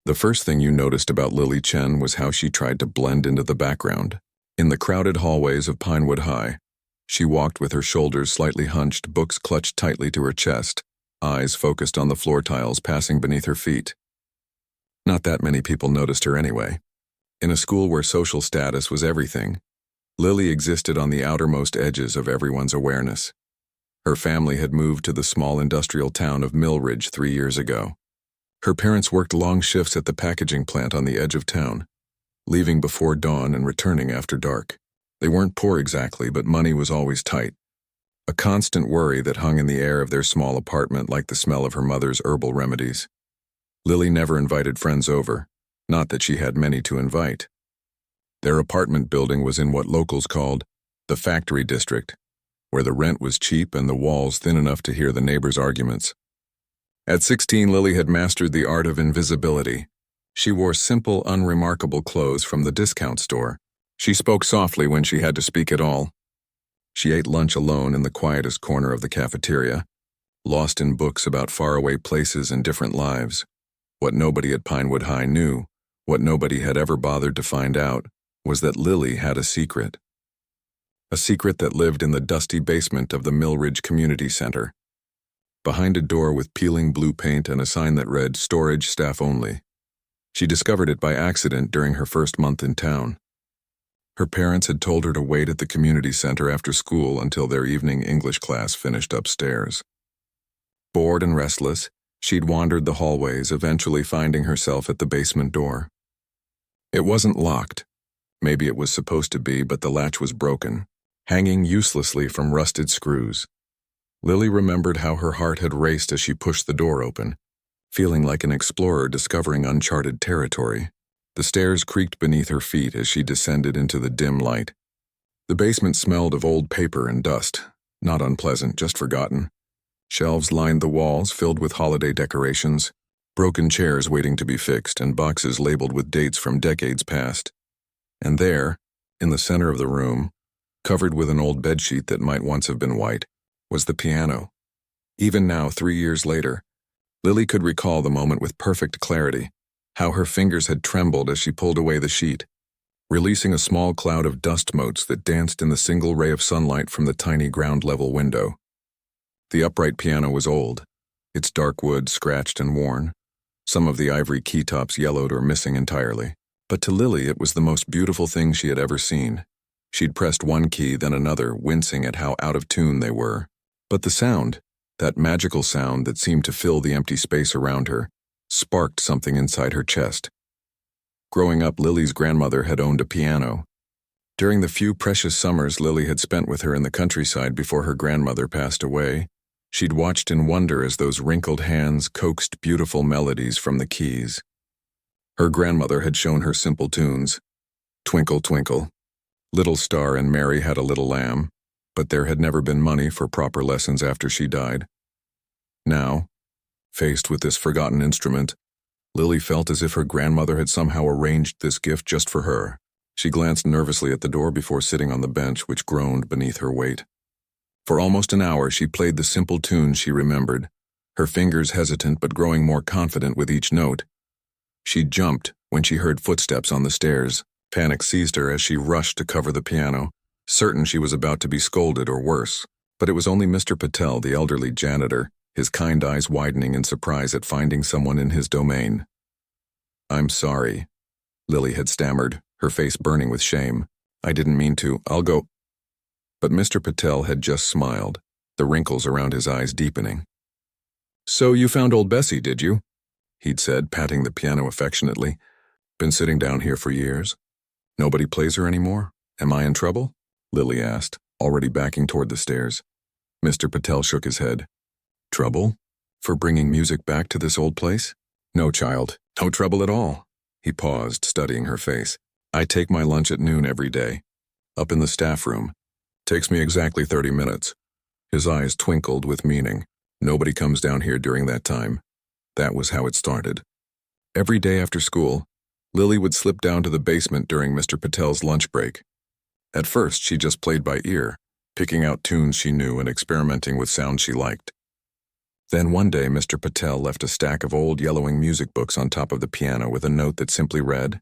The first thing you noticed about Lily Chen was how she tried to blend into the background. In the crowded hallways of Pinewood High, she walked with her shoulders slightly hunched, books clutched tightly to her chest, eyes focused on the floor tiles passing beneath her feet. Not that many people noticed her anyway. In a school where social status was everything, Lily existed on the outermost edges of everyone's awareness. Her family had moved to the small industrial town of Millridge 3 years ago. Her parents worked long shifts at the packaging plant on the edge of town, leaving before dawn and returning after dark. They weren't poor exactly, but money was always tight. A constant worry that hung in the air of their small apartment like the smell of her mother's herbal remedies. Lily never invited friends over, not that she had many to invite. Their apartment building was in what locals called the factory district, where the rent was cheap and the walls thin enough to hear the neighbors' arguments. At 16, Lily had mastered the art of invisibility. She wore simple, unremarkable clothes from the discount store. She spoke softly when she had to speak at all. She ate lunch alone in the quietest corner of the cafeteria, lost in books about faraway places and different lives. What nobody at Pinewood High knew, what nobody had ever bothered to find out, was that Lily had a secret. A secret that lived in the dusty basement of the Millridge Community Center, behind a door with peeling blue paint and a sign that read, "Storage Staff Only." She discovered it by accident during her first month in town. Her parents had told her to wait at the community center after school until their evening English class finished upstairs. Bored and restless, she'd wandered the hallways, eventually finding herself at the basement door. It wasn't locked. Maybe it was supposed to be, but the latch was broken, hanging uselessly from rusted screws. Lily remembered how her heart had raced as she pushed the door open, feeling like an explorer discovering uncharted territory. The stairs creaked beneath her feet as she descended into the dim light. The basement smelled of old paper and dust, not unpleasant, just forgotten. Shelves lined the walls, filled with holiday decorations, broken chairs waiting to be fixed, and boxes labeled with dates from decades past. And there, in the center of the room, covered with an old bedsheet that might once have been white, was the piano. Even now, 3 years later, Lily could recall the moment with perfect clarity, how her fingers had trembled as she pulled away the sheet, releasing a small cloud of dust motes that danced in the single ray of sunlight from the tiny ground-level window. The upright piano was old, its dark wood scratched and worn, some of the ivory keytops yellowed or missing entirely. But to Lily it was the most beautiful thing she had ever seen. She'd pressed one key, then another, wincing at how out of tune they were. But the sound, that magical sound that seemed to fill the empty space around her, sparked something inside her chest. Growing up, Lily's grandmother had owned a piano. During the few precious summers Lily had spent with her in the countryside before her grandmother passed away, she'd watched in wonder as those wrinkled hands coaxed beautiful melodies from the keys. Her grandmother had shown her simple tunes, Twinkle, Twinkle, Little Star and Mary Had a Little Lamb, but there had never been money for proper lessons after she died. Now, faced with this forgotten instrument, Lily felt as if her grandmother had somehow arranged this gift just for her. She glanced nervously at the door before sitting on the bench, which groaned beneath her weight. For almost an hour she played the simple tunes she remembered, her fingers hesitant but growing more confident with each note. She jumped when she heard footsteps on the stairs. Panic seized her as she rushed to cover the piano, certain she was about to be scolded or worse. But it was only Mr. Patel, the elderly janitor, his kind eyes widening in surprise at finding someone in his domain. "I'm sorry," Lily had stammered, her face burning with shame. "I didn't mean to. I'll go." But Mr. Patel had just smiled, the wrinkles around his eyes deepening. "So you found old Bessie, did you?" he'd said, patting the piano affectionately. "Been sitting down here for years. Nobody plays her anymore? Am I in trouble?" Lily asked, already backing toward the stairs. Mr. Patel shook his head. "Trouble? For bringing music back to this old place?" "No, child, no trouble at all." He paused, studying her face. "I take my lunch at noon every day. Up in the staff room. Takes me exactly 30 minutes. His eyes twinkled with meaning. Nobody comes down here during that time. That was how it started. Every day after school, Lily would slip down to the basement during Mr. Patel's lunch break. At first, she just played by ear, picking out tunes she knew and experimenting with sounds she liked. Then one day Mr. Patel left a stack of old yellowing music books on top of the piano with a note that simply read,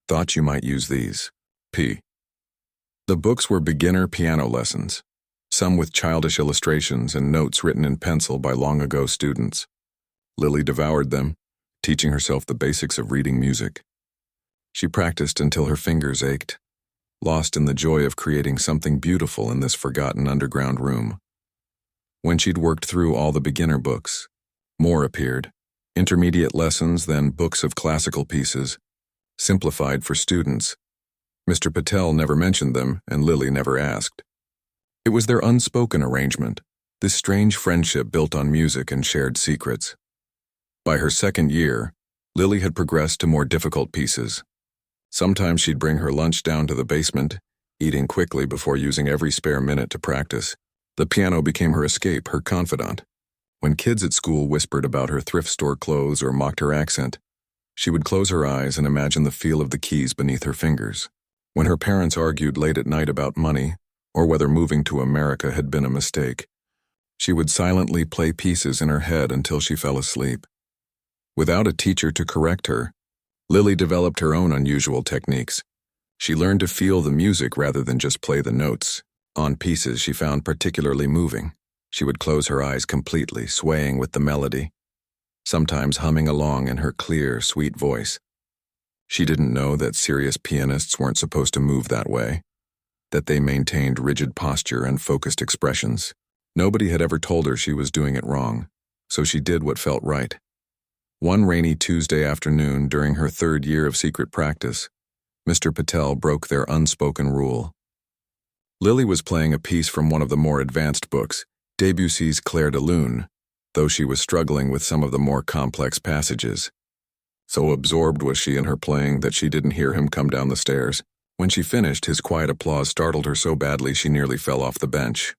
"Thought you might use these. P." The books were beginner piano lessons, some with childish illustrations and notes written in pencil by long-ago students. Lily devoured them, teaching herself the basics of reading music. She practiced until her fingers ached, lost in the joy of creating something beautiful in this forgotten underground room. When she'd worked through all the beginner books, more appeared, intermediate lessons, then books of classical pieces, simplified for students. Mr. Patel never mentioned them, and Lily never asked. It was their unspoken arrangement, this strange friendship built on music and shared secrets. By her second year, Lily had progressed to more difficult pieces. Sometimes she'd bring her lunch down to the basement, eating quickly before using every spare minute to practice. The piano became her escape, her confidant. When kids at school whispered about her thrift store clothes or mocked her accent, she would close her eyes and imagine the feel of the keys beneath her fingers. When her parents argued late at night about money, or whether moving to America had been a mistake, she would silently play pieces in her head until she fell asleep. Without a teacher to correct her, Lily developed her own unusual techniques. She learned to feel the music rather than just play the notes. On pieces she found particularly moving, she would close her eyes completely, swaying with the melody, sometimes humming along in her clear, sweet voice. She didn't know that serious pianists weren't supposed to move that way, that they maintained rigid posture and focused expressions. Nobody had ever told her she was doing it wrong, so she did what felt right. One rainy Tuesday afternoon during her third year of secret practice, Mr. Patel broke their unspoken rule. Lily was playing a piece from one of the more advanced books, Debussy's Clair de Lune, though she was struggling with some of the more complex passages. So absorbed was she in her playing that she didn't hear him come down the stairs. When she finished, his quiet applause startled her so badly she nearly fell off the bench.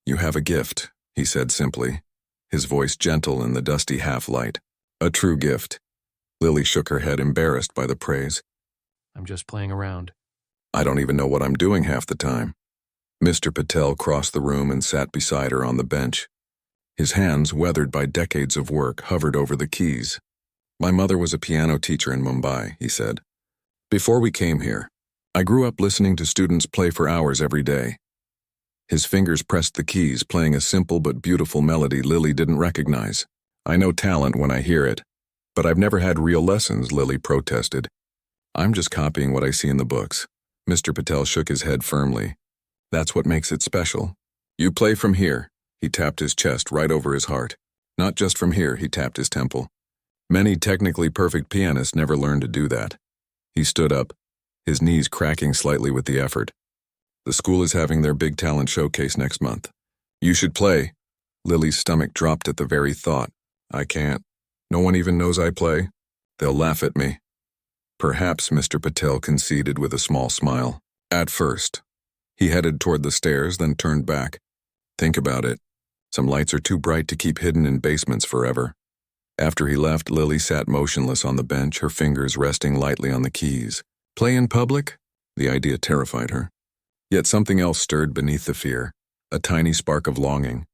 "You have a gift," he said simply, his voice gentle in the dusty half-light. "A true gift." Lily shook her head, embarrassed by the praise. "I'm just playing around." "I don't even know what I'm doing half the time." Mr. Patel crossed the room and sat beside her on the bench. His hands, weathered by decades of work, hovered over the keys. "My mother was a piano teacher in Mumbai," he said. "Before we came here, I grew up listening to students play for hours every day." His fingers pressed the keys, playing a simple but beautiful melody Lily didn't recognize. "I know talent when I hear it, but I've never had real lessons," Lily protested. "I'm just copying what I see in the books." Mr. Patel shook his head firmly. "That's what makes it special. You play from here." He tapped his chest right over his heart. "Not just from here," he tapped his temple. "Many technically perfect pianists never learn to do that." He stood up, his knees cracking slightly with the effort. "The school is having their big talent showcase next month. You should play." Lily's stomach dropped at the very thought. "I can't. No one even knows I play. They'll laugh at me." "Perhaps," Mr. Patel conceded with a small smile. "At first." He headed toward the stairs, then turned back. "Think about it. Some lights are too bright to keep hidden in basements forever." After he left, Lily sat motionless on the bench, her fingers resting lightly on the keys. Play in public? The idea terrified her. Yet something else stirred beneath the fear, a tiny spark of longing.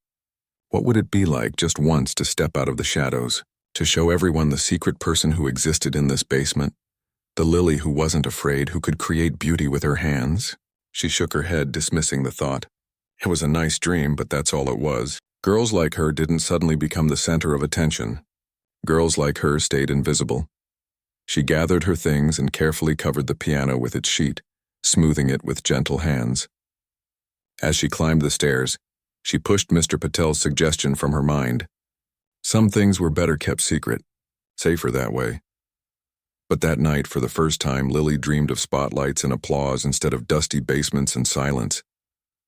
What would it be like just once to step out of the shadows, to show everyone the secret person who existed in this basement? The Lily who wasn't afraid, who could create beauty with her hands? She shook her head, dismissing the thought. It was a nice dream, but that's all it was. Girls like her didn't suddenly become the center of attention. Girls like her stayed invisible. She gathered her things and carefully covered the piano with its sheet, smoothing it with gentle hands. As she climbed the stairs, she pushed Mr. Patel's suggestion from her mind. Some things were better kept secret, safer that way. But that night, for the first time, Lily dreamed of spotlights and applause instead of dusty basements and silence.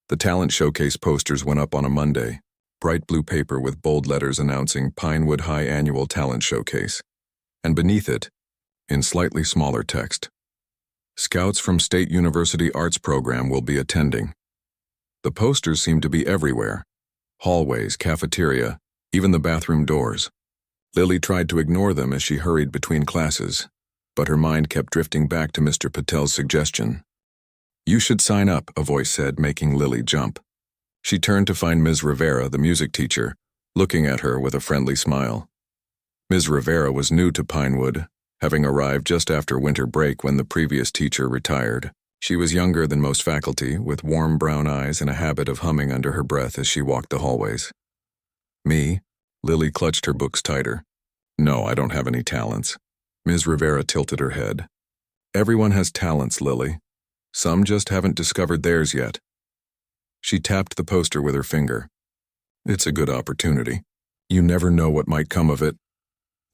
The talent showcase posters went up on a Monday, bright blue paper with bold letters announcing Pinewood High Annual Talent Showcase. And beneath it, in slightly smaller text, Scouts from State University Arts Program will be attending. The posters seemed to be everywhere. Hallways, cafeteria, even the bathroom doors. Lily tried to ignore them as she hurried between classes, but her mind kept drifting back to Mr. Patel's suggestion. You should sign up, a voice said, making Lily jump. She turned to find Ms. Rivera, the music teacher, looking at her with a friendly smile. Ms. Rivera was new to Pinewood, having arrived just after winter break when the previous teacher retired. She was younger than most faculty, with warm brown eyes and a habit of humming under her breath as she walked the hallways. Me? Lily clutched her books tighter. No, I don't have any talents. Ms. Rivera tilted her head. Everyone has talents, Lily. Some just haven't discovered theirs yet. She tapped the poster with her finger. It's a good opportunity. You never know what might come of it.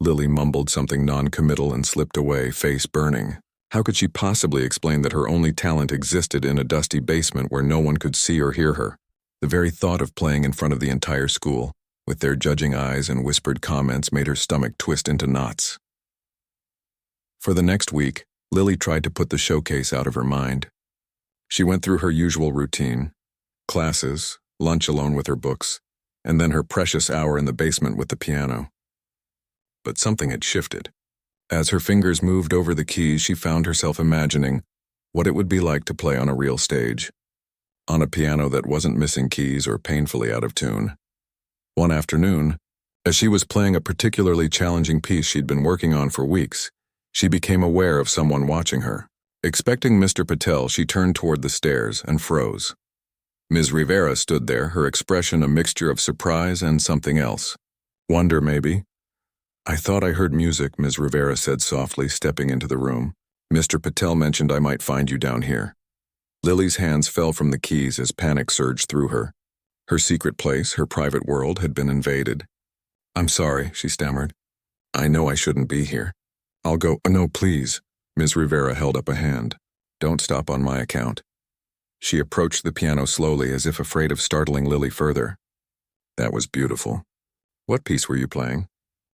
Lily mumbled something non-committal and slipped away, face burning. How could she possibly explain that her only talent existed in a dusty basement where no one could see or hear her? The very thought of playing in front of the entire school, with their judging eyes and whispered comments, made her stomach twist into knots. For the next week, Lily tried to put the showcase out of her mind. She went through her usual routine: classes, lunch alone with her books, and then her precious hour in the basement with the piano. But something had shifted. As her fingers moved over the keys, she found herself imagining what it would be like to play on a real stage, on a piano that wasn't missing keys or painfully out of tune. One afternoon, as she was playing a particularly challenging piece she'd been working on for weeks, she became aware of someone watching her. Expecting Mr. Patel, she turned toward the stairs and froze. Ms. Rivera stood there, her expression a mixture of surprise and something else. Wonder, maybe? I thought I heard music, Ms. Rivera said softly, stepping into the room. Mr. Patel mentioned I might find you down here. Lily's hands fell from the keys as panic surged through her. Her secret place, her private world, had been invaded. I'm sorry, she stammered. I know I shouldn't be here. I'll go. No, please. Ms. Rivera held up a hand. Don't stop on my account. She approached the piano slowly, as if afraid of startling Lily further. That was beautiful. What piece were you playing?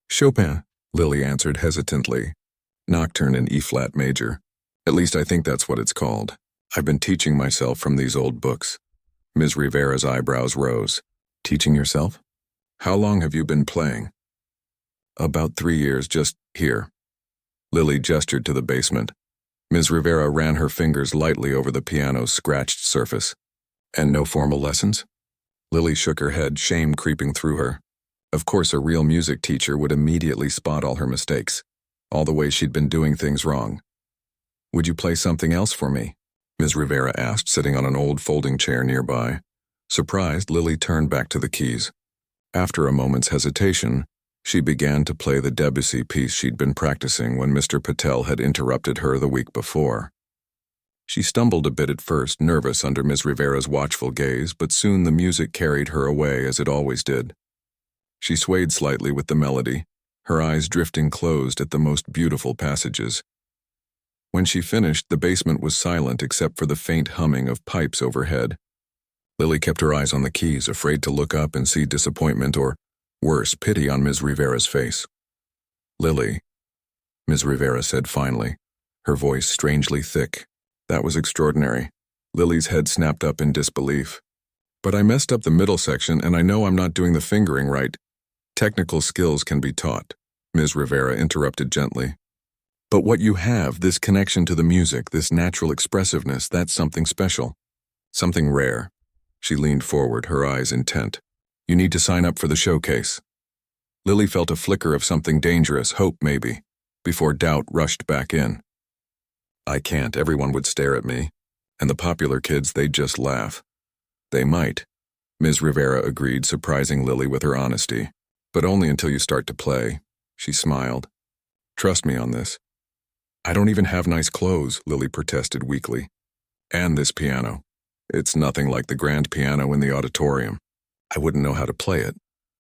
Chopin, Lily answered hesitantly. Nocturne in E-flat major. At least I think that's what it's called. I've been teaching myself from these old books. Ms. Rivera's eyebrows rose. Teaching yourself? How long have you been playing? About 3 years, just here. Lily gestured to the basement. Ms. Rivera ran her fingers lightly over the piano's scratched surface. And no formal lessons? Lily shook her head, shame creeping through her. Of course, a real music teacher would immediately spot all her mistakes, all the ways she'd been doing things wrong. Would you play something else for me? Ms. Rivera asked, sitting on an old folding chair nearby. Surprised, Lily turned back to the keys. After a moment's hesitation, she began to play the Debussy piece she'd been practicing when Mr. Patel had interrupted her the week before. She stumbled a bit at first, nervous under Ms. Rivera's watchful gaze, but soon the music carried her away as it always did. She swayed slightly with the melody, her eyes drifting closed at the most beautiful passages. When she finished, the basement was silent except for the faint humming of pipes overhead. Lily kept her eyes on the keys, afraid to look up and see disappointment or, worse, pity on Ms. Rivera's face. Lily, Ms. Rivera said finally, her voice strangely thick. That was extraordinary. Lily's head snapped up in disbelief. But I messed up the middle section, and I know I'm not doing the fingering right. Technical skills can be taught, Ms. Rivera interrupted gently. But what you have, this connection to the music, this natural expressiveness, that's something special. Something rare. She leaned forward, her eyes intent. You need to sign up for the showcase. Lily felt a flicker of something dangerous, hope maybe, before doubt rushed back in. I can't, everyone would stare at me. And the popular kids, they'd just laugh. They might, Ms. Rivera agreed, surprising Lily with her honesty. But only until you start to play, she smiled. Trust me on this. I don't even have nice clothes, Lily protested weakly. And this piano. It's nothing like the grand piano in the auditorium. I wouldn't know how to play it.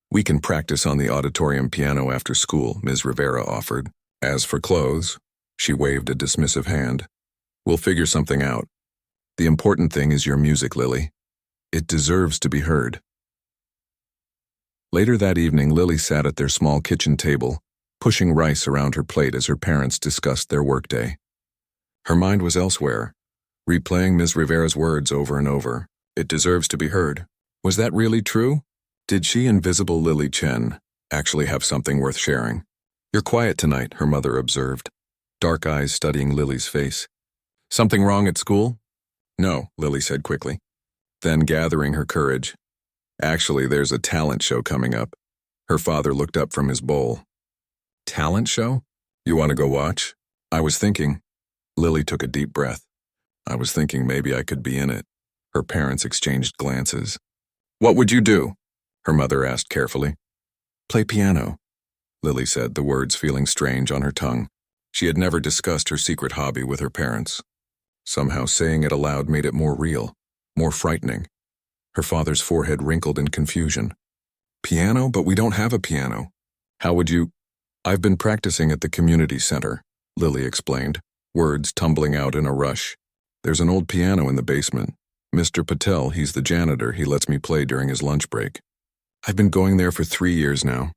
We can practice on the auditorium piano after school, Ms. Rivera offered. As for clothes, she waved a dismissive hand. We'll figure something out. The important thing is your music, Lily. It deserves to be heard. Later that evening, Lily sat at their small kitchen table, pushing rice around her plate as her parents discussed their workday. Her mind was elsewhere, replaying Ms. Rivera's words over and over. It deserves to be heard. Was that really true? Did she, invisible Lily Chen, actually have something worth sharing? You're quiet tonight, her mother observed, dark eyes studying Lily's face. Something wrong at school? No, Lily said quickly. Then, gathering her courage, actually, there's a talent show coming up. Her father looked up from his bowl. Talent show? You want to go watch? I was thinking. Lily took a deep breath. I was thinking maybe I could be in it. Her parents exchanged glances. What would you do? Her mother asked carefully. Play piano, Lily said, the words feeling strange on her tongue. She had never discussed her secret hobby with her parents. Somehow saying it aloud made it more real, more frightening. Her father's forehead wrinkled in confusion. Piano? But we don't have a piano. How would you? I've been practicing at the community center, Lily explained, words tumbling out in a rush. There's an old piano in the basement. Mr. Patel, he's the janitor, he lets me play during his lunch break. I've been going there for 3 years now.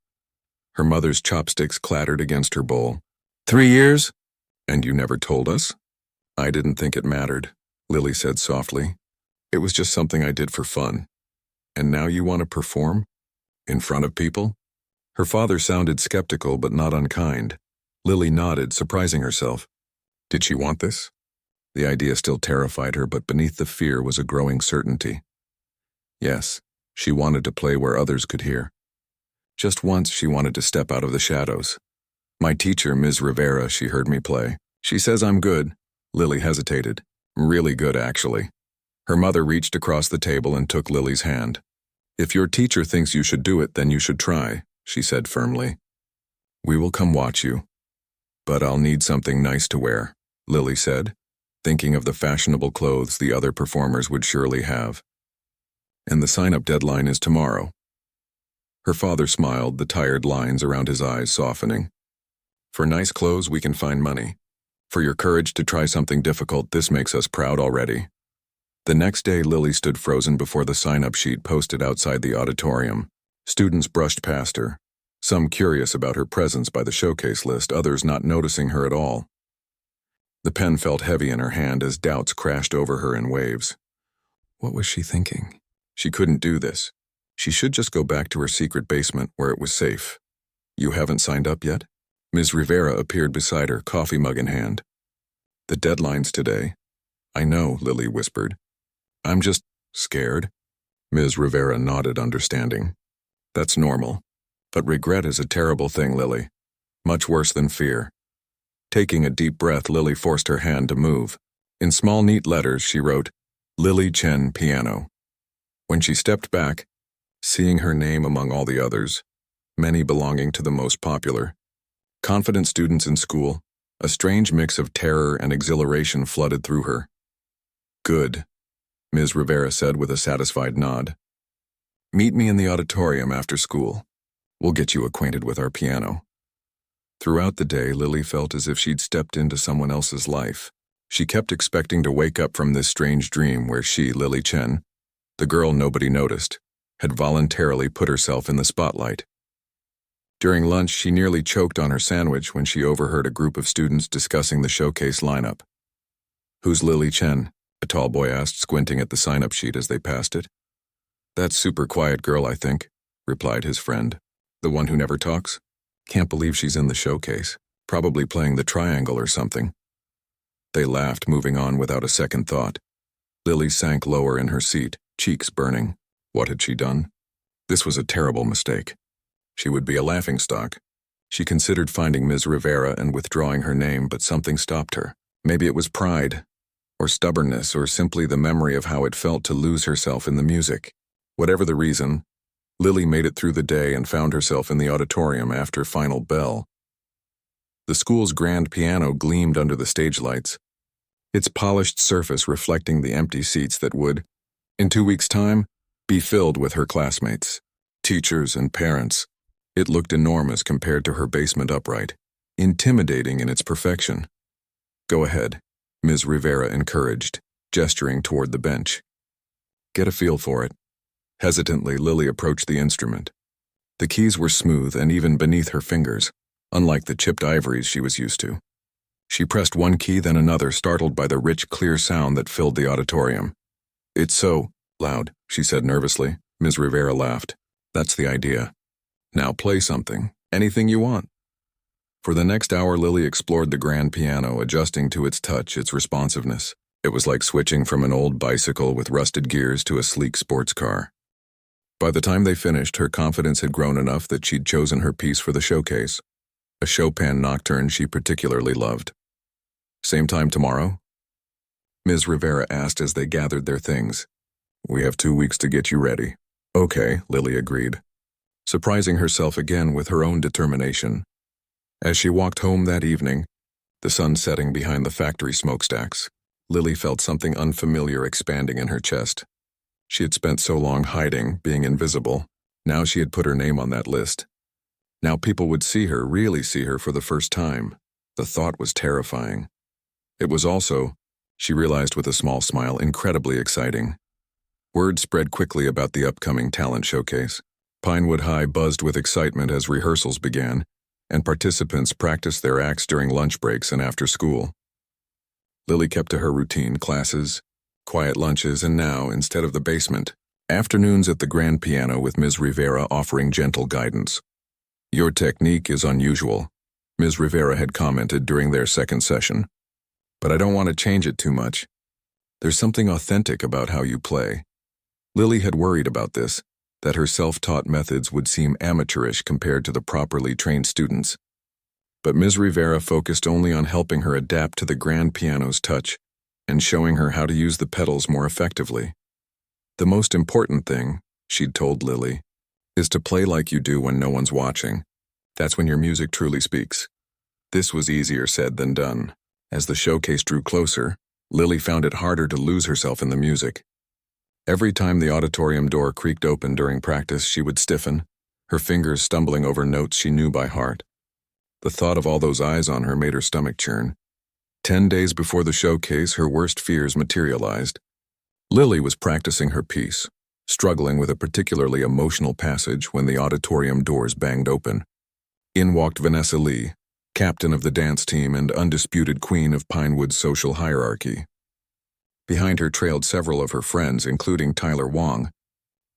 Her mother's chopsticks clattered against her bowl. 3 years? And you never told us? I didn't think it mattered, Lily said softly. It was just something I did for fun. And now you want to perform? In front of people? Her father sounded skeptical but not unkind. Lily nodded, surprising herself. Did she want this? The idea still terrified her, but beneath the fear was a growing certainty. Yes, she wanted to play where others could hear. Just once she wanted to step out of the shadows. My teacher, Ms. Rivera, she heard me play. She says I'm good. Lily hesitated. Really good, actually. Her mother reached across the table and took Lily's hand. If your teacher thinks you should do it, then you should try, she said firmly. We will come watch you. But I'll need something nice to wear, Lily said, thinking of the fashionable clothes the other performers would surely have. And the sign-up deadline is tomorrow. Her father smiled, the tired lines around his eyes softening. For nice clothes, we can find money. For your courage to try something difficult, this makes us proud already. The next day, Lily stood frozen before the sign-up sheet posted outside the auditorium. Students brushed past her, some curious about her presence by the showcase list, others not noticing her at all. The pen felt heavy in her hand as doubts crashed over her in waves. What was she thinking? She couldn't do this. She should just go back to her secret basement where it was safe. You haven't signed up yet? Ms. Rivera appeared beside her, coffee mug in hand. The deadline's today. I know, Lily whispered. I'm just scared. Ms. Rivera nodded, understanding. That's normal. But regret is a terrible thing, Lily. Much worse than fear. Taking a deep breath, Lily forced her hand to move. In small, neat letters, she wrote, Lily Chen, piano. When she stepped back, seeing her name among all the others, many belonging to the most popular, confident students in school, a strange mix of terror and exhilaration flooded through her. Good, Ms. Rivera said with a satisfied nod. Meet me in the auditorium after school. We'll get you acquainted with our piano. Throughout the day, Lily felt as if she'd stepped into someone else's life. She kept expecting to wake up from this strange dream where she, Lily Chen, the girl nobody noticed, had voluntarily put herself in the spotlight. During lunch, she nearly choked on her sandwich when she overheard a group of students discussing the showcase lineup. Who's Lily Chen? A tall boy asked, squinting at the sign-up sheet as they passed it. That super quiet girl, I think, replied his friend. The one who never talks? Can't believe she's in the showcase. Probably playing the triangle or something. They laughed, moving on without a second thought. Lily sank lower in her seat, cheeks burning. What had she done? This was a terrible mistake. She would be a laughingstock. She considered finding Ms. Rivera and withdrawing her name, but something stopped her. Maybe it was pride, or stubbornness, or simply the memory of how it felt to lose herself in the music. Whatever the reason, Lily made it through the day and found herself in the auditorium after final bell. The school's grand piano gleamed under the stage lights, its polished surface reflecting the empty seats that would, in 2 weeks' time, be filled with her classmates, teachers, and parents. It looked enormous compared to her basement upright, intimidating in its perfection. Go ahead, Ms. Rivera encouraged, gesturing toward the bench. Get a feel for it. Hesitantly, Lily approached the instrument. The keys were smooth and even beneath her fingers, unlike the chipped ivories she was used to. She pressed one key, then another, startled by the rich, clear sound that filled the auditorium. It's so loud, she said nervously. Ms. Rivera laughed. That's the idea. Now play something, anything you want. For the next hour, Lily explored the grand piano, adjusting to its touch, its responsiveness. It was like switching from an old bicycle with rusted gears to a sleek sports car. By the time they finished, her confidence had grown enough that she'd chosen her piece for the showcase, a Chopin nocturne she particularly loved. Same time tomorrow? Ms. Rivera asked as they gathered their things. We have 2 weeks to get you ready. Okay, Lily agreed, surprising herself again with her own determination. As she walked home that evening, the sun setting behind the factory smokestacks, Lily felt something unfamiliar expanding in her chest. She had spent so long hiding, being invisible. Now she had put her name on that list. Now people would see her, really see her for the first time. The thought was terrifying. It was also, she realized with a small smile, incredibly exciting. Word spread quickly about the upcoming talent showcase. Pinewood High buzzed with excitement as rehearsals began, and participants practiced their acts during lunch breaks and after school. Lily kept to her routine: classes, quiet lunches, and now, instead of the basement, afternoons at the grand piano with Ms. Rivera offering gentle guidance. Your technique is unusual, Ms. Rivera had commented during their second session. But I don't want to change it too much. There's something authentic about how you play. Lily had worried about this, that her self-taught methods would seem amateurish compared to the properly trained students. But Ms. Rivera focused only on helping her adapt to the grand piano's touch and showing her how to use the pedals more effectively. The most important thing, she'd told Lily, is to play like you do when no one's watching. That's when your music truly speaks. This was easier said than done. As the showcase drew closer, Lily found it harder to lose herself in the music. Every time the auditorium door creaked open during practice, she would stiffen, her fingers stumbling over notes she knew by heart. The thought of all those eyes on her made her stomach churn. 10 days before the showcase, her worst fears materialized. Lily was practicing her piece, struggling with a particularly emotional passage when the auditorium doors banged open. In walked Vanessa Lee, captain of the dance team and undisputed queen of Pinewood's social hierarchy. Behind her trailed several of her friends, including Tyler Wong,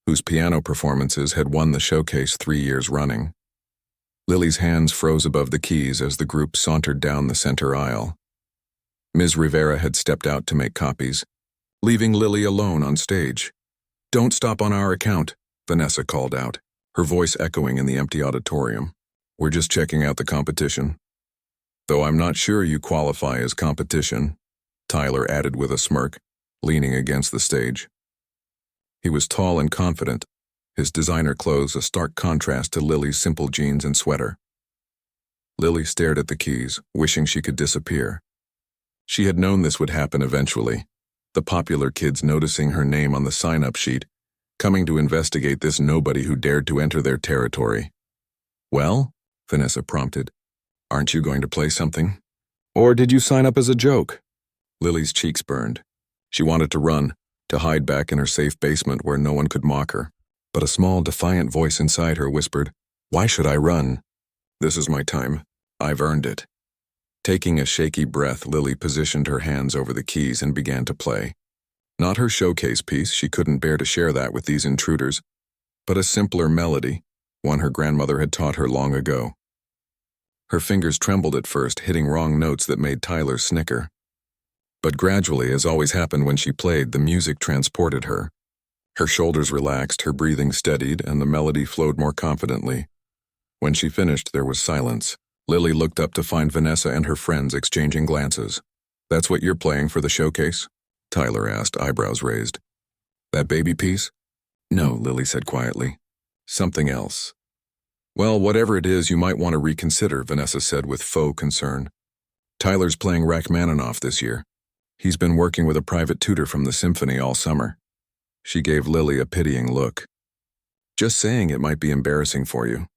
whose piano performances had won the showcase 3 years running. Lily's hands froze above the keys as the group sauntered down the center aisle. Ms. Rivera had stepped out to make copies, leaving Lily alone on stage. "Don't stop on our account," Vanessa called out, her voice echoing in the empty auditorium. "We're just checking out the competition." "Though I'm not sure you qualify as competition," Tyler added with a smirk, leaning against the stage. He was tall and confident, his designer clothes a stark contrast to Lily's simple jeans and sweater. Lily stared at the keys, wishing she could disappear. She had known this would happen eventually, the popular kids noticing her name on the sign-up sheet, coming to investigate this nobody who dared to enter their territory. "Well?" Vanessa prompted. "Aren't you going to play something? Or did you sign up as a joke?" Lily's cheeks burned. She wanted to run, to hide back in her safe basement where no one could mock her. But a small, defiant voice inside her whispered, "Why should I run? This is my time. I've earned it." Taking a shaky breath, Lily positioned her hands over the keys and began to play. Not her showcase piece, she couldn't bear to share that with these intruders, but a simpler melody, one her grandmother had taught her long ago. Her fingers trembled at first, hitting wrong notes that made Tyler snicker. But gradually, as always happened when she played, the music transported her. Her shoulders relaxed, her breathing steadied, and the melody flowed more confidently. When she finished, there was silence. Lily looked up to find Vanessa and her friends exchanging glances. "That's what you're playing for the showcase?" Tyler asked, eyebrows raised. "That baby piece?" "No," Lily said quietly. "Something else." "Well, whatever it is, you might want to reconsider," Vanessa said with faux concern. "Tyler's playing Rachmaninoff this year. He's been working with a private tutor from the symphony all summer." She gave Lily a pitying look. "Just saying it might be embarrassing for you.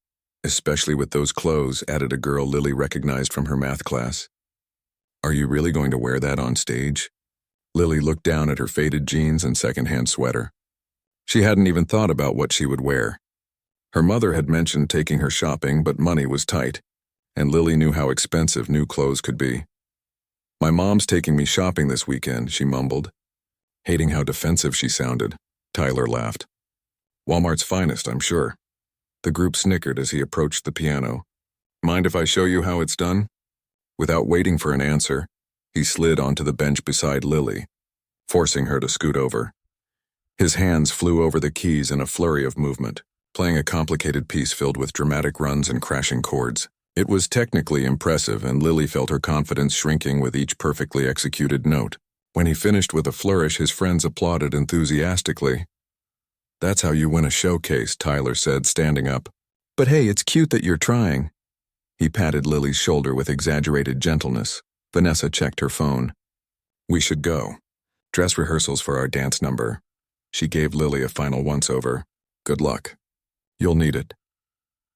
Especially with those clothes," added a girl Lily recognized from her math class. "Are you really going to wear that on stage?" Lily looked down at her faded jeans and secondhand sweater. She hadn't even thought about what she would wear. Her mother had mentioned taking her shopping, but money was tight, and Lily knew how expensive new clothes could be. "My mom's taking me shopping this weekend," she mumbled. Hating how defensive she sounded, Tyler laughed. "Walmart's finest, I'm sure." The group snickered as he approached the piano. "Mind if I show you how it's done?" Without waiting for an answer, he slid onto the bench beside Lily, forcing her to scoot over. His hands flew over the keys in a flurry of movement, playing a complicated piece filled with dramatic runs and crashing chords. It was technically impressive, and Lily felt her confidence shrinking with each perfectly executed note. When he finished with a flourish, his friends applauded enthusiastically. "That's how you win a showcase," Tyler said, standing up. "But hey, it's cute that you're trying." He patted Lily's shoulder with exaggerated gentleness. Vanessa checked her phone. "We should go. Dress rehearsals for our dance number." She gave Lily a final once-over. "Good luck. You'll need it."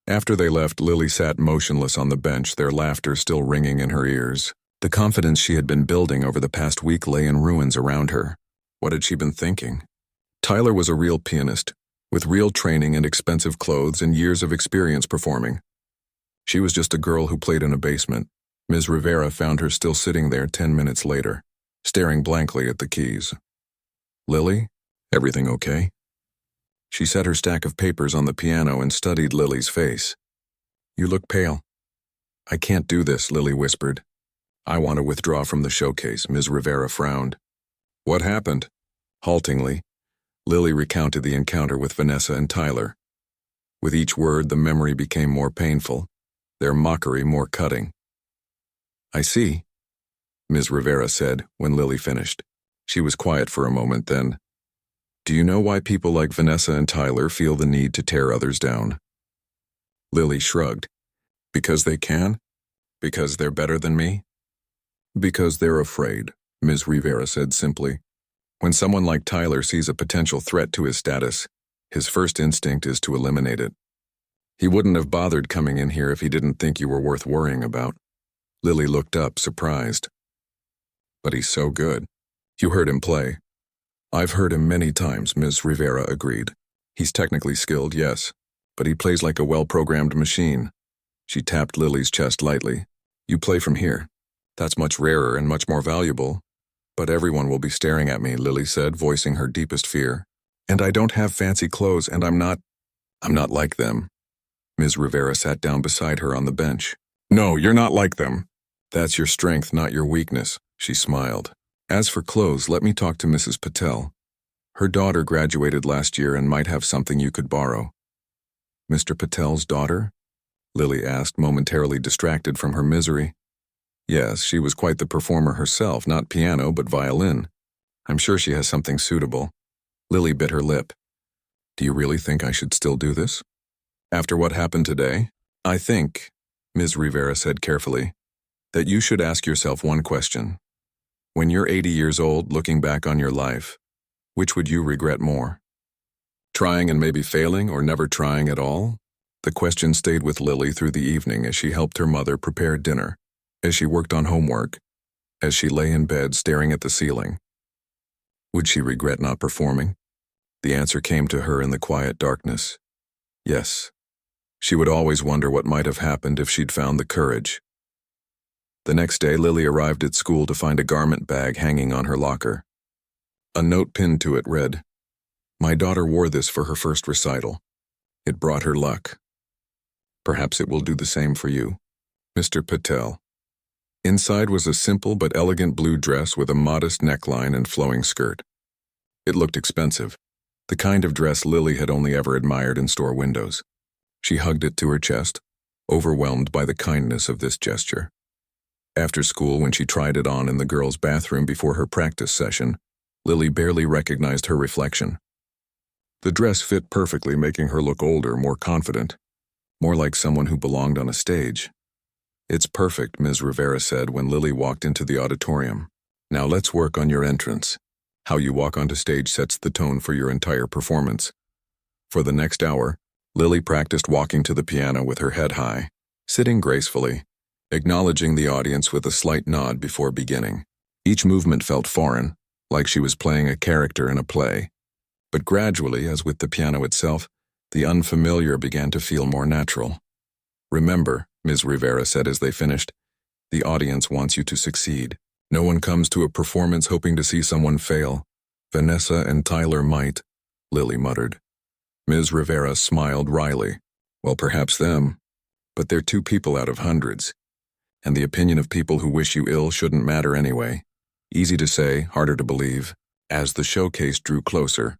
After they left, Lily sat motionless on the bench, their laughter still ringing in her ears. The confidence she had been building over the past week lay in ruins around her. What had she been thinking? Tyler was a real pianist, with real training and expensive clothes and years of experience performing. She was just a girl who played in a basement. Ms. Rivera found her still sitting there 10 minutes later, staring blankly at the keys. "Lily, everything okay?" She set her stack of papers on the piano and studied Lily's face. "You look pale." "I can't do this," Lily whispered. "I want to withdraw from the showcase." Ms. Rivera frowned. "What happened?" Haltingly, Lily recounted the encounter with Vanessa and Tyler. With each word, the memory became more painful, their mockery more cutting. "I see," Ms. Rivera said when Lily finished. She was quiet for a moment, then, "Do you know why people like Vanessa and Tyler feel the need to tear others down?" Lily shrugged. "Because they can? Because they're better than me?" "Because they're afraid," Ms. Rivera said simply. "When someone like Tyler sees a potential threat to his status, his first instinct is to eliminate it. He wouldn't have bothered coming in here if he didn't think you were worth worrying about." Lily looked up, surprised. "But he's so good. You heard him play." "I've heard him many times," Ms. Rivera agreed. "He's technically skilled, yes, but he plays like a well-programmed machine." She tapped Lily's chest lightly. "You play from here. That's much rarer and much more valuable." "But everyone will be staring at me," Lily said, voicing her deepest fear. "And I don't have fancy clothes, and I'm not like them." Ms. Rivera sat down beside her on the bench. "No, you're not like them. That's your strength, not your weakness," she smiled. "As for clothes, let me talk to Mrs. Patel. Her daughter graduated last year and might have something you could borrow." "Mr. Patel's daughter?" Lily asked, momentarily distracted from her misery. "Yes, she was quite the performer herself, not piano, but violin. I'm sure she has something suitable." Lily bit her lip. "Do you really think I should still do this? After what happened today? I think," Ms. Rivera said carefully, "that you should ask yourself one question. When you're 80 years old, looking back on your life, which would you regret more? Trying and maybe failing, or never trying at all?" The question stayed with Lily through the evening as she helped her mother prepare dinner, as she worked on homework, as she lay in bed staring at the ceiling. Would she regret not performing? The answer came to her in the quiet darkness. Yes. She would always wonder what might have happened if she'd found the courage. The next day, Lily arrived at school to find a garment bag hanging on her locker. A note pinned to it read, "My daughter wore this for her first recital. It brought her luck. Perhaps it will do the same for you. Mr. Patel." Inside was a simple but elegant blue dress with a modest neckline and flowing skirt. It looked expensive, the kind of dress Lily had only ever admired in store windows. She hugged it to her chest, overwhelmed by the kindness of this gesture. After school, when she tried it on in the girls' bathroom before her practice session, Lily barely recognized her reflection. The dress fit perfectly, making her look older, more confident, more like someone who belonged on a stage. "It's perfect," Ms. Rivera said when Lily walked into the auditorium. "Now let's work on your entrance. How you walk onto stage sets the tone for your entire performance." For the next hour, Lily practiced walking to the piano with her head high, sitting gracefully, acknowledging the audience with a slight nod before beginning. Each movement felt foreign, like she was playing a character in a play. But gradually, as with the piano itself, the unfamiliar began to feel more natural. "Remember," Ms. Rivera said as they finished, "the audience wants you to succeed. No one comes to a performance hoping to see someone fail. Vanessa and Tyler might," Lily muttered. Ms. Rivera smiled wryly. "Well, perhaps them. But they're two people out of hundreds. And the opinion of people who wish you ill shouldn't matter anyway. Easy to say, harder to believe." As the showcase drew closer,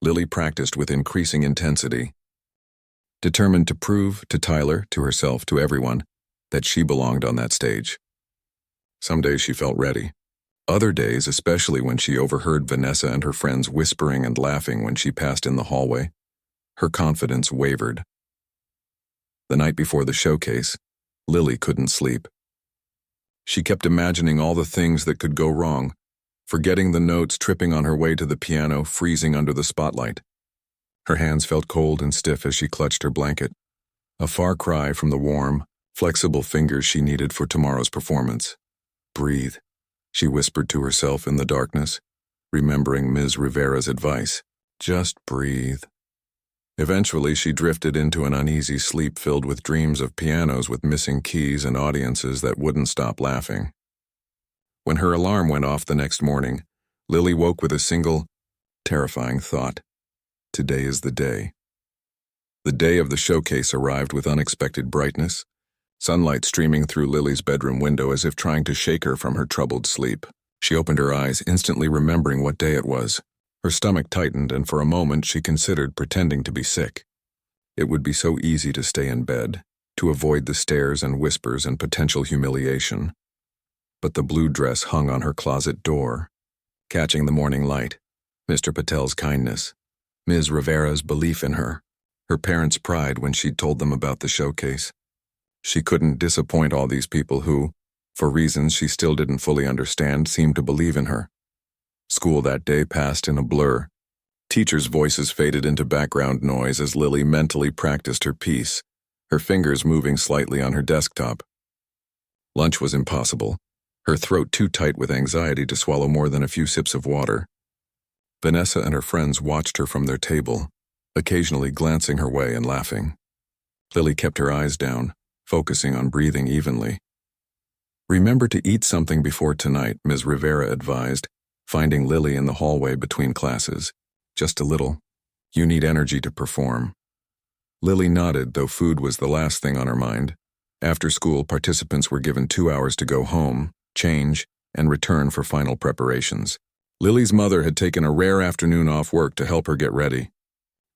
Lily practiced with increasing intensity, determined to prove to Tyler, to herself, to everyone, that she belonged on that stage. Some days she felt ready. Other days, especially when she overheard Vanessa and her friends whispering and laughing when she passed in the hallway, her confidence wavered. The night before the showcase, Lily couldn't sleep. She kept imagining all the things that could go wrong, forgetting the notes, tripping on her way to the piano, freezing under the spotlight. Her hands felt cold and stiff as she clutched her blanket, a far cry from the warm, flexible fingers she needed for tomorrow's performance. Breathe, she whispered to herself in the darkness, remembering Ms. Rivera's advice. Just breathe. Eventually, she drifted into an uneasy sleep filled with dreams of pianos with missing keys and audiences that wouldn't stop laughing. When her alarm went off the next morning, Lily woke with a single, terrifying thought. Today is the day. The day of the showcase arrived with unexpected brightness, sunlight streaming through Lily's bedroom window as if trying to shake her from her troubled sleep. She opened her eyes, instantly remembering what day it was. Her stomach tightened, and for a moment she considered pretending to be sick. It would be so easy to stay in bed, to avoid the stares and whispers and potential humiliation. But the blue dress hung on her closet door, catching the morning light. Mr. Patel's kindness, Ms. Rivera's belief in her, her parents' pride when she'd told them about the showcase. She couldn't disappoint all these people who, for reasons she still didn't fully understand, seemed to believe in her. School that day passed in a blur. Teachers' voices faded into background noise as Lily mentally practiced her piece, her fingers moving slightly on her desktop. Lunch was impossible, her throat too tight with anxiety to swallow more than a few sips of water. Vanessa and her friends watched her from their table, occasionally glancing her way and laughing. Lily kept her eyes down, focusing on breathing evenly. Remember to eat something before tonight, Ms. Rivera advised, finding Lily in the hallway between classes. Just a little. You need energy to perform. Lily nodded, though food was the last thing on her mind. After school, participants were given 2 hours to go home, change, and return for final preparations. Lily's mother had taken a rare afternoon off work to help her get ready.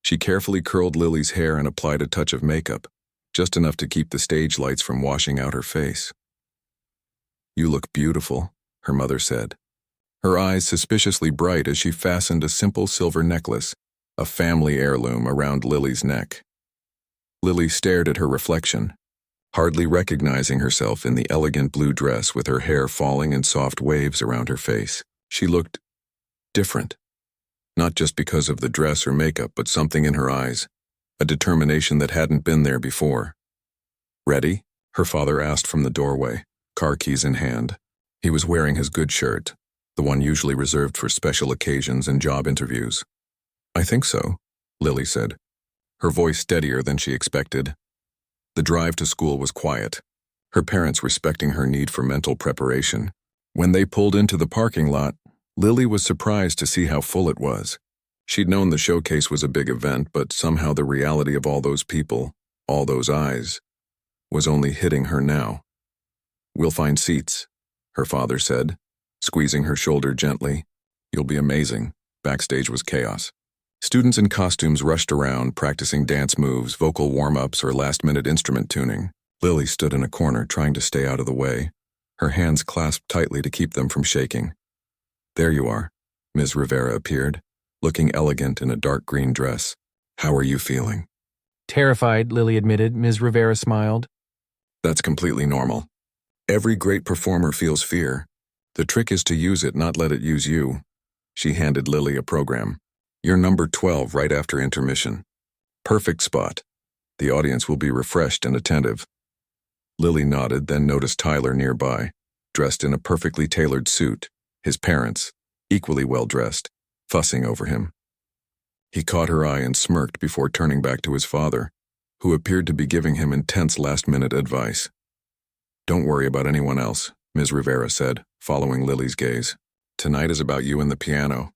She carefully curled Lily's hair and applied a touch of makeup, just enough to keep the stage lights from washing out her face. You look beautiful, her mother said, her eyes suspiciously bright as she fastened a simple silver necklace, a family heirloom, around Lily's neck. Lily stared at her reflection, hardly recognizing herself in the elegant blue dress with her hair falling in soft waves around her face. She looked different, not just because of the dress or makeup, but something in her eyes, a determination that hadn't been there before. Ready? Her father asked from the doorway, car keys in hand. He was wearing his good shirt, the one usually reserved for special occasions and job interviews. I think so, Lily said, her voice steadier than she expected. The drive to school was quiet, her parents respecting her need for mental preparation. When they pulled into the parking lot, Lily was surprised to see how full it was. She'd known the showcase was a big event, but somehow the reality of all those people, all those eyes, was only hitting her now. We'll find seats, her father said, squeezing her shoulder gently. You'll be amazing. Backstage was chaos. Students in costumes rushed around, practicing dance moves, vocal warm-ups, or last-minute instrument tuning. Lily stood in a corner, trying to stay out of the way, her hands clasped tightly to keep them from shaking. There you are, Ms. Rivera appeared, looking elegant in a dark green dress. How are you feeling? Terrified, Lily admitted. Ms. Rivera smiled. That's completely normal. Every great performer feels fear. The trick is to use it, not let it use you. She handed Lily a program. You're number 12 right after intermission. Perfect spot. The audience will be refreshed and attentive. Lily nodded, then noticed Tyler nearby, dressed in a perfectly tailored suit, his parents, equally well-dressed, fussing over him. He caught her eye and smirked before turning back to his father, who appeared to be giving him intense last-minute advice. Don't worry about anyone else, Ms. Rivera said, following Lily's gaze. Tonight is about you and the piano.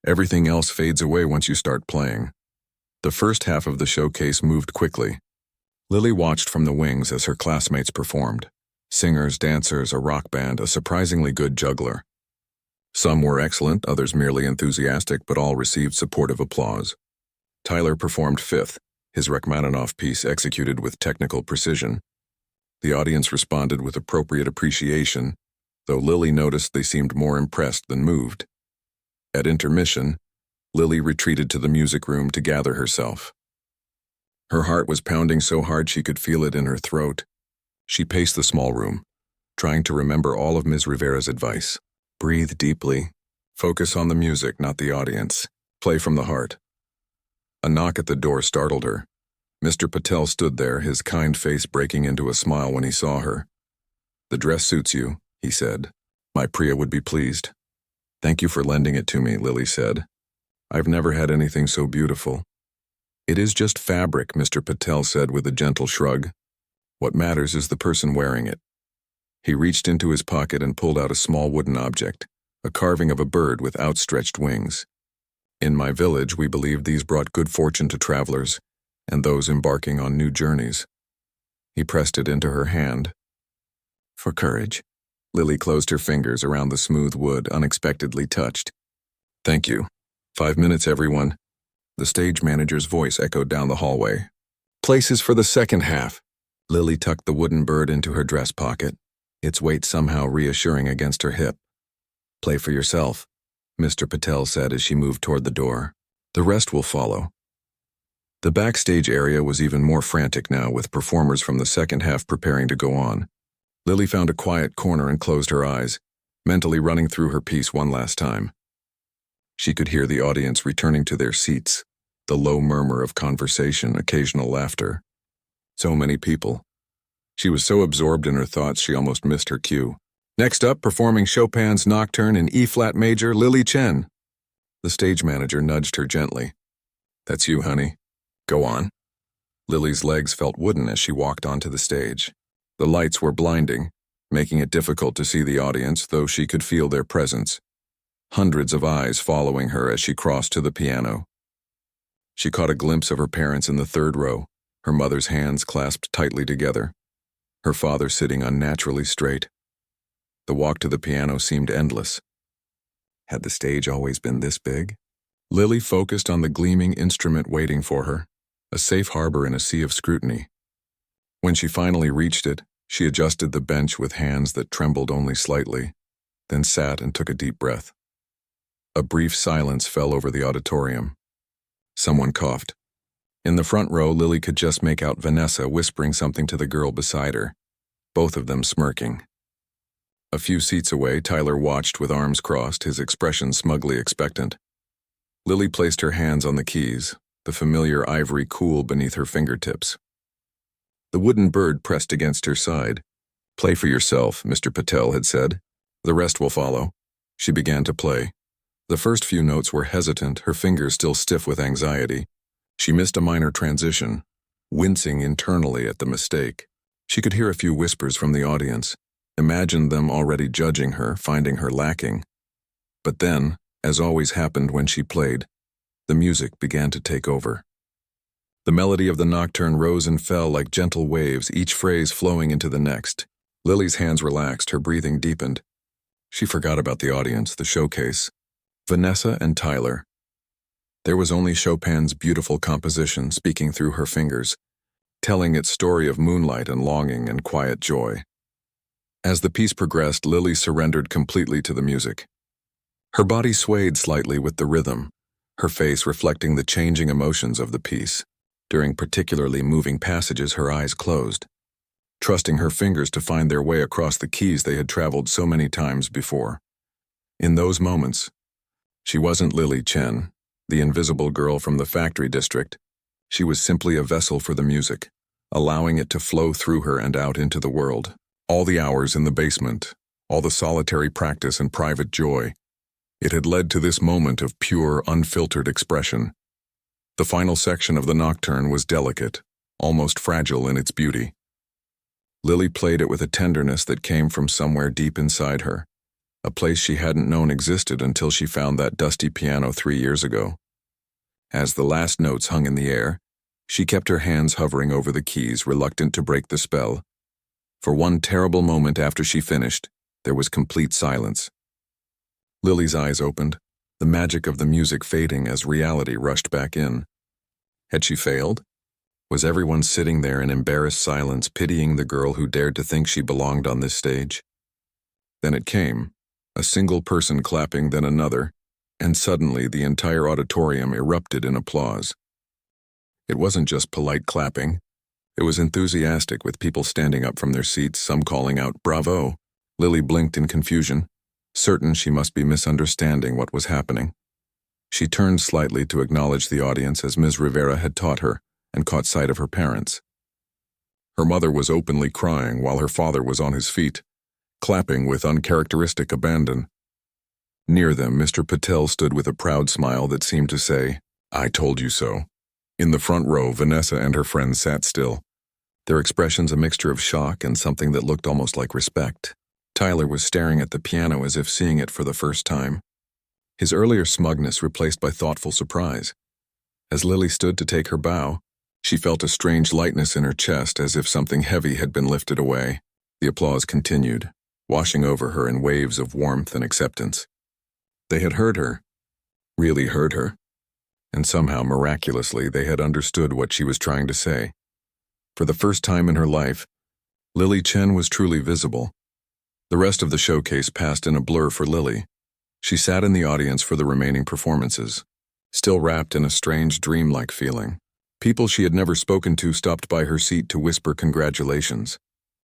Everything else fades away once you start playing. The first half of the showcase moved quickly. Lily watched from the wings as her classmates performed. Singers, dancers, a rock band, a surprisingly good juggler. Some were excellent, others merely enthusiastic, but all received supportive applause. Tyler performed fifth, his Rachmaninoff piece executed with technical precision. The audience responded with appropriate appreciation, though Lily noticed they seemed more impressed than moved. At intermission, Lily retreated to the music room to gather herself. Her heart was pounding so hard she could feel it in her throat. She paced the small room, trying to remember all of Ms. Rivera's advice. Breathe deeply. Focus on the music, not the audience. Play from the heart. A knock at the door startled her. Mr. Patel stood there, his kind face breaking into a smile when he saw her. "The dress suits you," he said. "My Priya would be pleased." "Thank you for lending it to me," Lily said. "I've never had anything so beautiful." "It is just fabric," Mr. Patel said with a gentle shrug. "What matters is the person wearing it." He reached into his pocket and pulled out a small wooden object, a carving of a bird with outstretched wings. "In my village, we believed these brought good fortune to travelers and those embarking on new journeys." He pressed it into her hand. "For courage." Lily closed her fingers around the smooth wood, unexpectedly touched. "Thank you. 5 minutes, everyone." The stage manager's voice echoed down the hallway. "Places for the second half." Lily tucked the wooden bird into her dress pocket, its weight somehow reassuring against her hip. "Play for yourself," Mr. Patel said as she moved toward the door. "The rest will follow." The backstage area was even more frantic now, with performers from the second half preparing to go on. Lily found a quiet corner and closed her eyes, mentally running through her piece one last time. She could hear the audience returning to their seats, the low murmur of conversation, occasional laughter. So many people. She was so absorbed in her thoughts she almost missed her cue. "Next up, performing Chopin's Nocturne in E-flat major, Lily Chen." The stage manager nudged her gently. "That's you, honey. Go on." Lily's legs felt wooden as she walked onto the stage. The lights were blinding, making it difficult to see the audience, though she could feel their presence. Hundreds of eyes following her as she crossed to the piano. She caught a glimpse of her parents in the third row, her mother's hands clasped tightly together, her father sitting unnaturally straight. The walk to the piano seemed endless. Had the stage always been this big? Lily focused on the gleaming instrument waiting for her, a safe harbor in a sea of scrutiny. When she finally reached it, she adjusted the bench with hands that trembled only slightly, then sat and took a deep breath. A brief silence fell over the auditorium. Someone coughed. In the front row, Lily could just make out Vanessa whispering something to the girl beside her, both of them smirking. A few seats away, Tyler watched with arms crossed, his expression smugly expectant. Lily placed her hands on the keys, the familiar ivory cool beneath her fingertips. The wooden bird pressed against her side. "Play for yourself," Mr. Patel had said. "The rest will follow." She began to play. The first few notes were hesitant, her fingers still stiff with anxiety. She missed a minor transition, wincing internally at the mistake. She could hear a few whispers from the audience, imagined them already judging her, finding her lacking. But then, as always happened when she played, the music began to take over. The melody of the nocturne rose and fell like gentle waves, each phrase flowing into the next. Lily's hands relaxed, her breathing deepened. She forgot about the audience, the showcase. Vanessa and Tyler. There was only Chopin's beautiful composition speaking through her fingers, telling its story of moonlight and longing and quiet joy. As the piece progressed, Lily surrendered completely to the music. Her body swayed slightly with the rhythm, her face reflecting the changing emotions of the piece. During particularly moving passages, her eyes closed, trusting her fingers to find their way across the keys they had traveled so many times before. In those moments, she wasn't Lily Chen, the invisible girl from the factory district. She was simply a vessel for the music, allowing it to flow through her and out into the world. All the hours in the basement, all the solitary practice and private joy, it had led to this moment of pure, unfiltered expression. The final section of the nocturne was delicate, almost fragile in its beauty. Lily played it with a tenderness that came from somewhere deep inside her, a place she hadn't known existed until she found that dusty piano 3 years ago. As the last notes hung in the air, she kept her hands hovering over the keys, reluctant to break the spell. For one terrible moment after she finished, there was complete silence. Lily's eyes opened, the magic of the music fading as reality rushed back in. Had she failed? Was everyone sitting there in embarrassed silence, pitying the girl who dared to think she belonged on this stage? Then it came, a single person clapping, then another, and suddenly the entire auditorium erupted in applause. It wasn't just polite clapping. It was enthusiastic, with people standing up from their seats, some calling out, "Bravo!" Lily blinked in confusion, certain she must be misunderstanding what was happening. She turned slightly to acknowledge the audience as Ms. Rivera had taught her, and caught sight of her parents. Her mother was openly crying while her father was on his feet, clapping with uncharacteristic abandon. Near them, Mr. Patel stood with a proud smile that seemed to say, "I told you so." In the front row, Vanessa and her friends sat still, their expressions a mixture of shock and something that looked almost like respect. Tyler was staring at the piano as if seeing it for the first time, his earlier smugness replaced by thoughtful surprise. As Lily stood to take her bow, she felt a strange lightness in her chest, as if something heavy had been lifted away. The applause continued, washing over her in waves of warmth and acceptance. They had heard her, really heard her, and somehow, miraculously, they had understood what she was trying to say. For the first time in her life, Lily Chen was truly visible. The rest of the showcase passed in a blur for Lily. She sat in the audience for the remaining performances, still wrapped in a strange dreamlike feeling. People she had never spoken to stopped by her seat to whisper congratulations.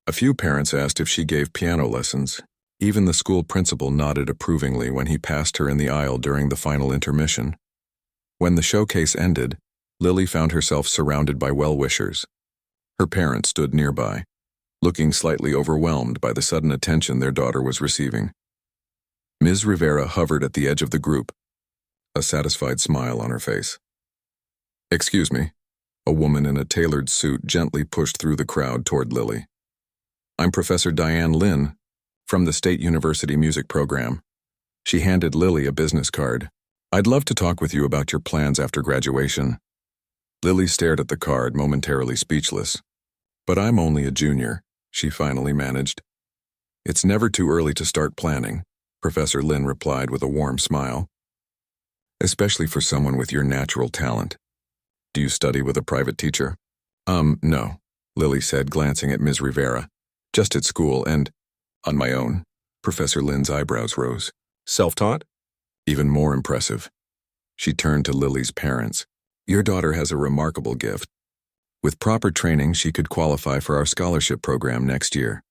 A few parents asked if she gave piano lessons. Even the school principal nodded approvingly when he passed her in the aisle during the final intermission. When the showcase ended, Lily found herself surrounded by well-wishers. Her parents stood nearby, looking slightly overwhelmed by the sudden attention their daughter was receiving. Ms. Rivera hovered at the edge of the group, a satisfied smile on her face. "Excuse me." A woman in a tailored suit gently pushed through the crowd toward Lily. "I'm Professor Diane Lin, from the State University Music Program." She handed Lily a business card. "I'd love to talk with you about your plans after graduation." Lily stared at the card, momentarily speechless. "But I'm only a junior," she finally managed. "It's never too early to start planning," Professor Lin replied with a warm smile. "Especially for someone with your natural talent. Do you study with a private teacher?" No," Lily said, glancing at Ms. Rivera. "Just at school and on my own." Professor Lin's eyebrows rose. "Self-taught?" Even more impressive. She turned to Lily's parents. "Your daughter has a remarkable gift. With proper training, she could qualify for our scholarship program next year."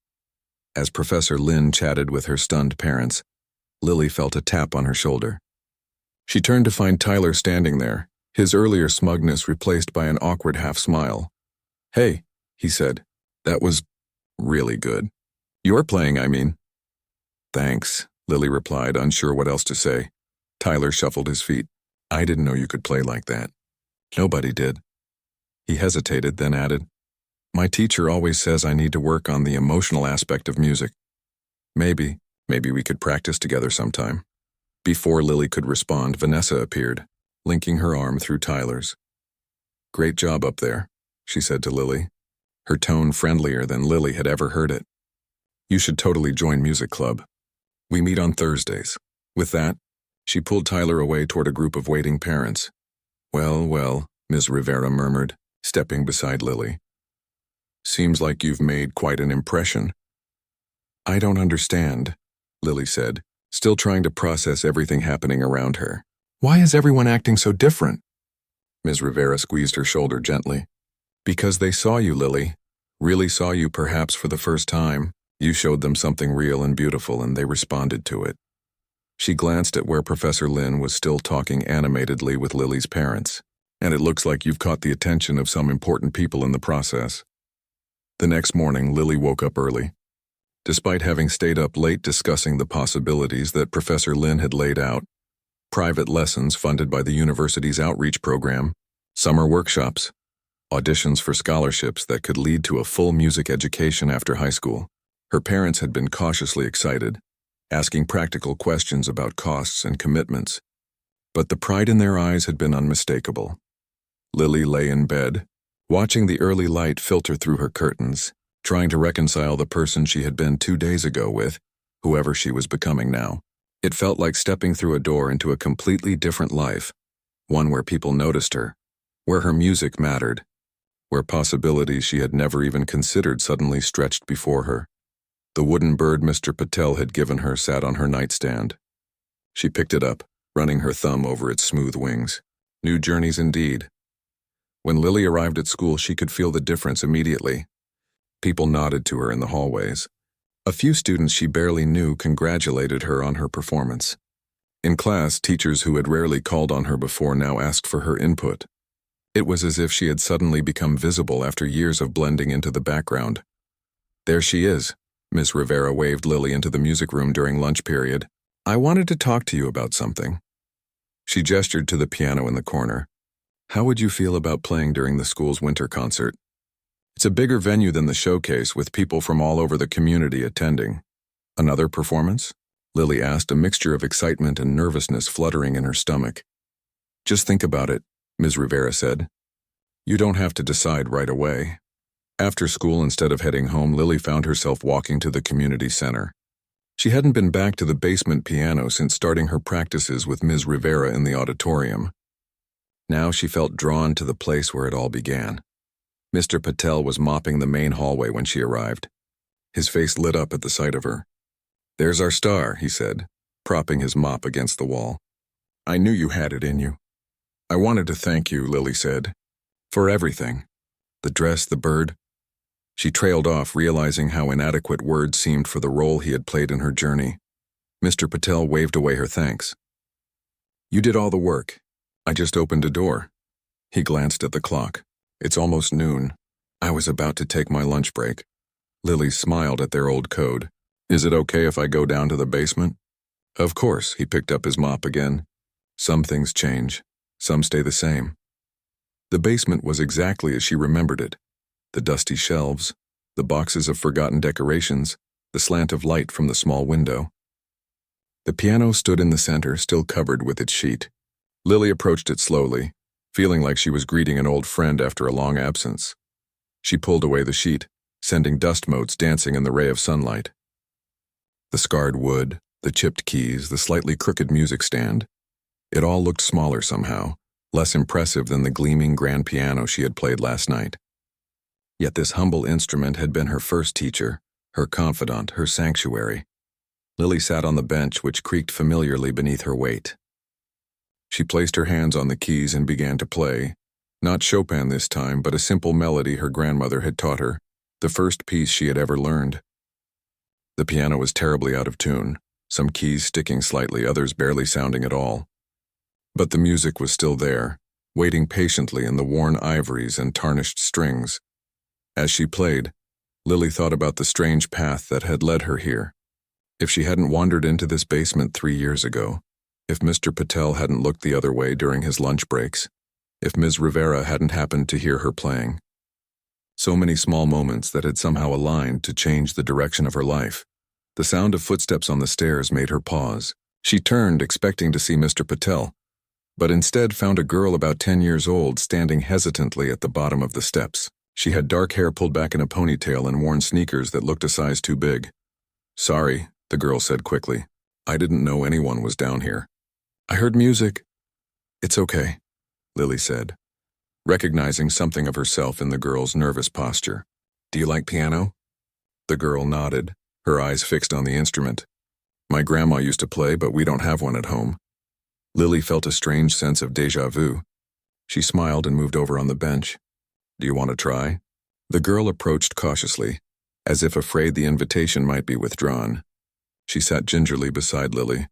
As Professor Lin chatted with her stunned parents, Lily felt a tap on her shoulder. She turned to find Tyler standing there, his earlier smugness replaced by an awkward half-smile. "Hey," he said, "that was really good. You're playing, I mean." "Thanks," Lily replied, unsure what else to say. Tyler shuffled his feet. "I didn't know you could play like that." "Nobody did." He hesitated, then added, "My teacher always says I need to work on the emotional aspect of music. Maybe we could practice together sometime." Before Lily could respond, Vanessa appeared, linking her arm through Tyler's. "Great job up there," she said to Lily, her tone friendlier than Lily had ever heard it. "You should totally join music club. We meet on Thursdays." With that, she pulled Tyler away toward a group of waiting parents. Well, Ms. Rivera murmured, stepping beside Lily. "Seems like you've made quite an impression." "I don't understand," Lily said, still trying to process everything happening around her. "Why is everyone acting so different?" Ms. Rivera squeezed her shoulder gently. "Because they saw you, Lily. Really saw you, perhaps for the first time. You showed them something real and beautiful, and they responded to it." She glanced at where Professor Lin was still talking animatedly with Lily's parents. "And it looks like you've caught the attention of some important people in the process." The next morning, Lily woke up early. Despite having stayed up late discussing the possibilities that Professor Lin had laid out, private lessons funded by the university's outreach program, summer workshops, auditions for scholarships that could lead to a full music education after high school, her parents had been cautiously excited, asking practical questions about costs and commitments. But the pride in their eyes had been unmistakable. Lily lay in bed, watching the early light filter through her curtains, trying to reconcile the person she had been 2 days ago with, whoever she was becoming now. It felt like stepping through a door into a completely different life, one where people noticed her, where her music mattered, where possibilities she had never even considered suddenly stretched before her. The wooden bird Mr. Patel had given her sat on her nightstand. She picked it up, running her thumb over its smooth wings. New journeys indeed. When Lily arrived at school, she could feel the difference immediately. People nodded to her in the hallways. A few students she barely knew congratulated her on her performance. In class, teachers who had rarely called on her before now asked for her input. It was as if she had suddenly become visible after years of blending into the background. "There she is." Miss Rivera waved Lily into the music room during lunch period. "I wanted to talk to you about something." She gestured to the piano in the corner. "How would you feel about playing during the school's winter concert? It's a bigger venue than the showcase, with people from all over the community attending." "Another performance?" Lily asked, a mixture of excitement and nervousness fluttering in her stomach. "Just think about it," Ms. Rivera said. "You don't have to decide right away." After school, instead of heading home, Lily found herself walking to the community center. She hadn't been back to the basement piano since starting her practices with Ms. Rivera in the auditorium. Now she felt drawn to the place where it all began. Mr. Patel was mopping the main hallway when she arrived. His face lit up at the sight of her. "There's our star," he said, propping his mop against the wall. "I knew you had it in you." "I wanted to thank you," Lily said, "for everything. The dress, the bird." She trailed off, realizing how inadequate words seemed for the role he had played in her journey. Mr. Patel waved away her thanks. "You did all the work. I just opened a door." He glanced at the clock. "It's almost noon. I was about to take my lunch break." Lily smiled at their old code. "Is it okay if I go down to the basement?" "Of course." He picked up his mop again. "Some things change. Some stay the same." The basement was exactly as she remembered it. The dusty shelves, the boxes of forgotten decorations, the slant of light from the small window. The piano stood in the center, still covered with its sheet. Lily approached it slowly, feeling like she was greeting an old friend after a long absence. She pulled away the sheet, sending dust motes dancing in the ray of sunlight. The scarred wood, the chipped keys, the slightly crooked music stand. It all looked smaller somehow, less impressive than the gleaming grand piano she had played last night. Yet this humble instrument had been her first teacher, her confidant, her sanctuary. Lily sat on the bench, which creaked familiarly beneath her weight. She placed her hands on the keys and began to play. Not Chopin this time, but a simple melody her grandmother had taught her, the first piece she had ever learned. The piano was terribly out of tune, some keys sticking slightly, others barely sounding at all. But the music was still there, waiting patiently in the worn ivories and tarnished strings. As she played, Lily thought about the strange path that had led her here. If she hadn't wandered into this basement 3 years ago, if Mr. Patel hadn't looked the other way during his lunch breaks, if Ms. Rivera hadn't happened to hear her playing. So many small moments that had somehow aligned to change the direction of her life. The sound of footsteps on the stairs made her pause. She turned, expecting to see Mr. Patel, but instead found a girl about 10 years old standing hesitantly at the bottom of the steps. She had dark hair pulled back in a ponytail and worn sneakers that looked a size too big. "Sorry," the girl said quickly. "I didn't know anyone was down here. I heard music." "It's okay," Lily said, recognizing something of herself in the girl's nervous posture. "Do you like piano?" The girl nodded, her eyes fixed on the instrument. "My grandma used to play, but we don't have one at home." Lily felt a strange sense of déjà vu. She smiled and moved over on the bench. "Do you want to try?" The girl approached cautiously, as if afraid the invitation might be withdrawn. She sat gingerly beside Lily,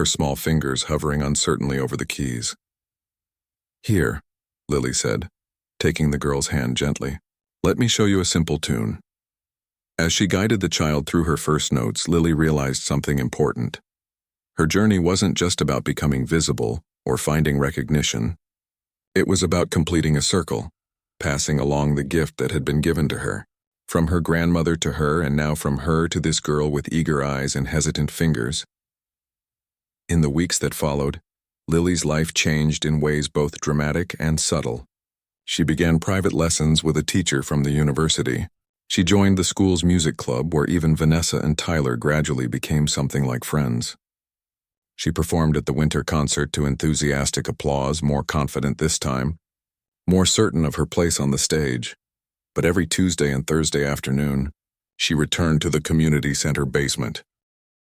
her small fingers hovering uncertainly over the keys. "Here," Lily said, taking the girl's hand gently. "Let me show you a simple tune." As she guided the child through her first notes, Lily realized something important. Her journey wasn't just about becoming visible or finding recognition. It was about completing a circle, passing along the gift that had been given to her, from her grandmother to her, and now from her to this girl with eager eyes and hesitant fingers. In the weeks that followed, Lily's life changed in ways both dramatic and subtle. She began private lessons with a teacher from the university. She joined the school's music club, where even Vanessa and Tyler gradually became something like friends. She performed at the winter concert to enthusiastic applause, more confident this time, more certain of her place on the stage. But every Tuesday and Thursday afternoon, she returned to the community center basement.